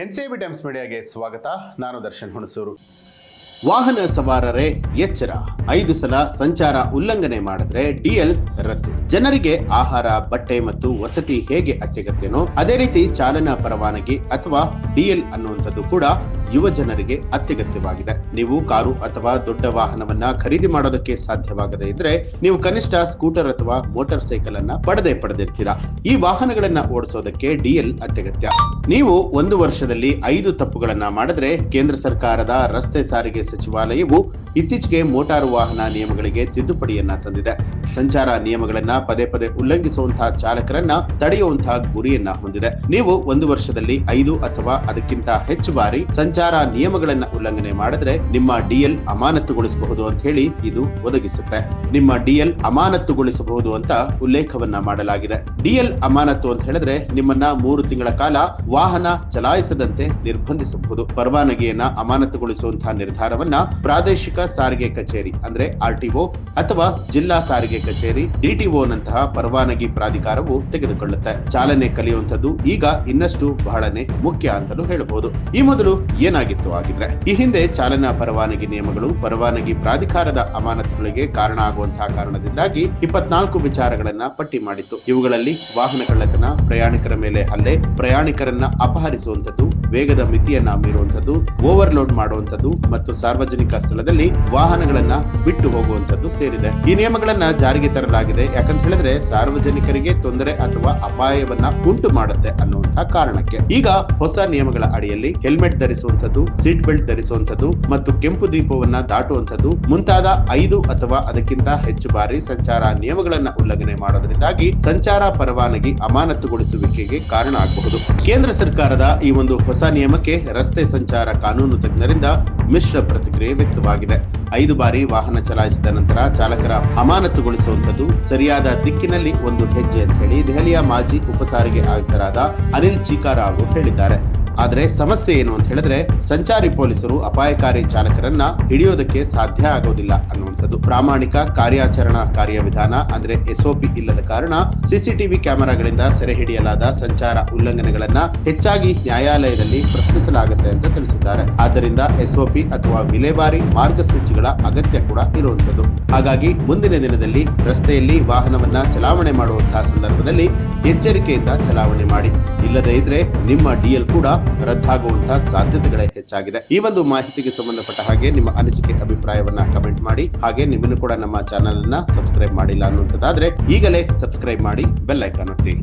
NCB times ಮೀಡಿಯಾಗೆ ಸ್ವಾಗತ. ನಾನು ದರ್ಶನ್ ಹುಣಸೂರು. ವಾಹನ ಸವಾರರೇ ಎಚ್ಚರ, 5 ಸಲ ಸಂಚಾರ ಉಲ್ಲಂಘನೆ ಮಾಡಿದ್ರೆ ಡಿಎಲ್ ರದ್ದು. ಜನರಿಗೆ ಆಹಾರ, ಬಟ್ಟೆ ಮತ್ತು ವಸತಿ ಹೇಗೆ ಅತ್ಯಗತ್ಯನೋ ಅದೇ ರೀತಿ ಚಾಲನಾ ಪರವಾನಗಿ ಅಥವಾ ಡಿಎಲ್ ಅನ್ನುವಂಥದ್ದು ಕೂಡ ಯುವ ಜನರಿಗೆ ಅತ್ಯಗತ್ಯವಾಗಿದೆ. ನೀವು ಕಾರು ಅಥವಾ ದೊಡ್ಡ ವಾಹನವನ್ನ ಖರೀದಿ ಮಾಡೋದಕ್ಕೆ ಸಾಧ್ಯವಾಗದೇ ಇದ್ರೆ ನೀವು ಕನಿಷ್ಠ ಸ್ಕೂಟರ್ ಅಥವಾ ಮೋಟಾರ್ ಸೈಕಲ್ ಅನ್ನ ಪಡೆದಿರ್ತೀರಾ. ಈ ವಾಹನಗಳನ್ನ ಓಡಿಸೋದಕ್ಕೆ ಡಿಎಲ್ ಅತ್ಯಗತ್ಯ. ನೀವು 1 ವರ್ಷದಲ್ಲಿ 5 ತಪ್ಪುಗಳನ್ನ ಮಾಡಿದ್ರೆ ಕೇಂದ್ರ ಸರ್ಕಾರದ ರಸ್ತೆ ಸಾರಿಗೆ ಸಚಿವಾಲಯವು ಇತ್ತೀಚೆಗೆ ಮೋಟಾರು ವಾಹನ ನಿಯಮಗಳಿಗೆ ತಿದ್ದುಪಡಿಯನ್ನ ತಂದಿದೆ. ಸಂಚಾರ ನಿಯಮಗಳನ್ನ ಪದೇ ಉಲ್ಲಂಘಿಸುವಂತಹ ಚಾಲಕರನ್ನ ತಡೆಯುವಂತಹ ಗುರಿಯನ್ನ ಹೊಂದಿದೆ. ನೀವು 1 ವರ್ಷದಲ್ಲಿ 5 ಅಥವಾ ಅದಕ್ಕಿಂತ ಹೆಚ್ಚು ಬಾರಿ ಸಂಚಾರ ನಿಯಮಗಳನ್ನ ಉಲ್ಲಂಘನೆ ಮಾಡಿದ್ರೆ ನಿಮ್ಮ ಡಿಎಲ್ ಅಮಾನತುಗೊಳಿಸಬಹುದು ಅಂತ ಹೇಳಿ ಇದು ಒದಗಿಸುತ್ತೆ. ನಿಮ್ಮ ಡಿಎಲ್ ಅಮಾನತುಗೊಳಿಸಬಹುದು ಅಂತ ಉಲ್ಲೇಖವನ್ನ ಮಾಡಲಾಗಿದೆ. ಡಿಎಲ್ ಅಮಾನತು ಅಂತ ಹೇಳಿದ್ರೆ ನಿಮ್ಮನ್ನ 3 ತಿಂಗಳ ಕಾಲ ವಾಹನ ಚಲಾಯಿಸದಂತೆ ನಿರ್ಬಂಧಿಸಬಹುದು. ಪರವಾನಗಿಯನ್ನ ಅಮಾನತುಗೊಳಿಸುವಂತಹ ನಿರ್ಧಾರವನ್ನ ಪ್ರಾದೇಶಿಕ ಸಾರಿಗೆ ಕಚೇರಿ ಅಂದ್ರೆ ಆರ್ಟಿಒ ಅಥವಾ ಜಿಲ್ಲಾ ಸಾರಿಗೆ ಕಚೇರಿ ಡಿಟಿಒ ನಂತಹ ಪರವಾನಗಿ ಪ್ರಾಧಿಕಾರವು ತೆಗೆದುಕೊಳ್ಳುತ್ತೆ. ಚಾಲನೆ ಕಲಿಯುವಂತದ್ದು ಈಗ ಇನ್ನಷ್ಟು ಬಹಳನೇ ಮುಖ್ಯ ಅಂತಲೂ ಹೇಳಬಹುದು. ಈ ಮೊದಲು ಏನಾಗಿತ್ತು ಆಗಿದ್ರೆ, ಈ ಹಿಂದೆ ಚಾಲನಾ ಪರವಾನಗಿ ನಿಯಮಗಳು ಪರವಾನಗಿ ಪ್ರಾಧಿಕಾರದ ಅಮಾನತುಗಳಿಗೆ ಕಾರಣ ಆಗುವಂತಹ ಕಾರಣದಿಂದಾಗಿ 24 ವಿಚಾರಗಳನ್ನ ಪಟ್ಟಿ ಮಾಡಿತ್ತು. ಇವುಗಳಲ್ಲಿ ವಾಹನ ಕಳ್ಳತನ, ಪ್ರಯಾಣಿಕರ ಮೇಲೆ ಹಲ್ಲೆ, ಪ್ರಯಾಣಿಕರನ್ನ ಅಪಹರಿಸುವಂತದ್ದು, ವೇಗದ ಮಿತಿಯನ್ನ ಮೀರುವಂತದ್ದು, ಓವರ್ಲೋಡ್ ಮಾಡುವಂತದ್ದು ಮತ್ತು ಸಾರ್ವಜನಿಕ ಸ್ಥಳದಲ್ಲಿ ವಾಹನಗಳನ್ನ ಬಿಟ್ಟು ಹೋಗುವಂತದ್ದು ಸೇರಿದೆ. ಈ ನಿಯಮಗಳನ್ನ ಜಾರಿಗೆ ತರಲಾಗಿದೆ ಯಾಕಂತ ಹೇಳಿದ್ರೆ ಸಾರ್ವಜನಿಕರಿಗೆ ತೊಂದರೆ ಅಥವಾ ಅಪಾಯವನ್ನ ಉಂಟು ಮಾಡುತ್ತೆ ಅನ್ನುವಂತಹ ಕಾರಣಕ್ಕೆ. ಈಗ ಹೊಸ ನಿಯಮಗಳ ಅಡಿಯಲ್ಲಿ ಹೆಲ್ಮೆಟ್ ಧರಿಸುವಂತದ್ದು, ಸೀಟ್ ಬೆಲ್ಟ್ ಧರಿಸುವಂತದ್ದು ಮತ್ತು ಕೆಂಪು ದೀಪವನ್ನ ದಾಟುವಂತದ್ದು ಮುಂತಾದ 5 ಅಥವಾ ಅದಕ್ಕಿಂತ ಹೆಚ್ಚು ಬಾರಿ ಸಂಚಾರ ನಿಯಮಗಳನ್ನ ಉಲ್ಲಂಘನೆ ಮಾಡೋದ್ರಿಂದಾಗಿ ಸಂಚಾರ ಪರವಾನಗಿ ಅಮಾನತುಗೊಳಿಸುವಿಕೆಗೆ ಕಾರಣ ಆಗಬಹುದು. ಕೇಂದ್ರ ಸರ್ಕಾರದ ಈ ಒಂದು ಹೊಸ ನಿಯಮಕ್ಕೆ ರಸ್ತೆ ಸಂಚಾರ ಕಾನೂನು ತಜ್ಞರಿಂದ ಮಿಶ್ರ ಪ್ರತಿಕ್ರಿಯೆ ವ್ಯಕ್ತವಾಗಿದೆ. 5 ಬಾರಿ ವಾಹನ ಚಲಾಯಿಸಿದ ನಂತರ ಚಾಲಕರ ಅಮಾನತುಗೊಳಿಸುವಂತದ್ದು ಸರಿಯಾದ ದಿಕ್ಕಿನಲ್ಲಿ ಒಂದು ಹೆಜ್ಜೆ ಅಂತ ಹೇಳಿ ದೆಹಲಿಯ ಮಾಜಿ ಉಪಸಾರಿಗೆ ಆಯುಕ್ತರಾದ ಅನಿಲ್ ಚೀಕಾರ ಅವರು ಹೇಳಿದ್ದಾರೆ. ಆದ್ರೆ ಸಮಸ್ಯೆ ಏನು ಅಂತ ಹೇಳಿದ್ರೆ ಸಂಚಾರಿ ಪೊಲೀಸರು ಅಪಾಯಕಾರಿ ಚಾಲಕರನ್ನ ಹಿಡಿಯೋದಕ್ಕೆ ಸಾಧ್ಯ ಆಗೋದಿಲ್ಲ ಅನ್ನುವಂಥದ್ದು. ಪ್ರಾಮಾಣಿಕ ಕಾರ್ಯಾಚರಣಾ ಕಾರ್ಯವಿಧಾನ ಅಂದ್ರೆ ಎಸ್ಒಪಿ ಇಲ್ಲದ ಕಾರಣ ಸಿಸಿಟಿವಿ ಕ್ಯಾಮೆರಾಗಳಿಂದ ಸೆರೆ ಹಿಡಿಯಲಾದ ಸಂಚಾರ ಉಲ್ಲಂಘನೆಗಳನ್ನ ಹೆಚ್ಚಾಗಿ ನ್ಯಾಯಾಲಯದಲ್ಲಿ ಪ್ರಶ್ನಿಸಲಾಗುತ್ತೆ ಅಂತ ತಿಳಿಸಿದ್ದಾರೆ. ಆದ್ದರಿಂದ ಎಸ್ಒಪಿ ಅಥವಾ ವಿಲೇವಾರಿ ಮಾರ್ಗಸೂಚಿಗಳ ಅಗತ್ಯ ಕೂಡ ಇರುವಂತದ್ದು. ಹಾಗಾಗಿ ಮುಂದಿನ ದಿನದಲ್ಲಿ ರಸ್ತೆಯಲ್ಲಿ ವಾಹನವನ್ನ ಚಲಾವಣೆ ಮಾಡುವಂತಹ ಸಂದರ್ಭದಲ್ಲಿ ಎಚ್ಚರಿಕೆಯಿಂದ ಚಲಾವಣೆ ಮಾಡಿ. ಇಲ್ಲದೇ ಇದ್ರೆ ನಿಮ್ಮ ಡಿಎಲ್ ಕೂಡ ರದ್ದಾಗುವಂತಹ ಸಾಧ್ಯತೆಗಳೇ ಹೆಚ್ಚಾಗಿದೆ. ಈ ಒಂದು ಮಾಹಿತಿಗೆ ಸಂಬಂಧಪಟ್ಟ ಹಾಗೆ ನಿಮ್ಮ ಅನಿಸಿಕೆ ಅಭಿಪ್ರಾಯವನ್ನ ಕಮೆಂಟ್ ಮಾಡಿ. ಹಾಗೆ ನಿಮ್ಮನ್ನು ಕೂಡ ನಮ್ಮ ಚಾನೆಲ್ ಅನ್ನ ಸಬ್ಸ್ಕ್ರೈಬ್ ಮಾಡಿಲ್ಲ ಅನ್ನುವಂಥದ್ದಾದ್ರೆ ಈಗಲೇ ಸಬ್ಸ್ಕ್ರೈಬ್ ಮಾಡಿ, ಬೆಲ್ ಐಕಾನ್ ಒತ್ತಿ.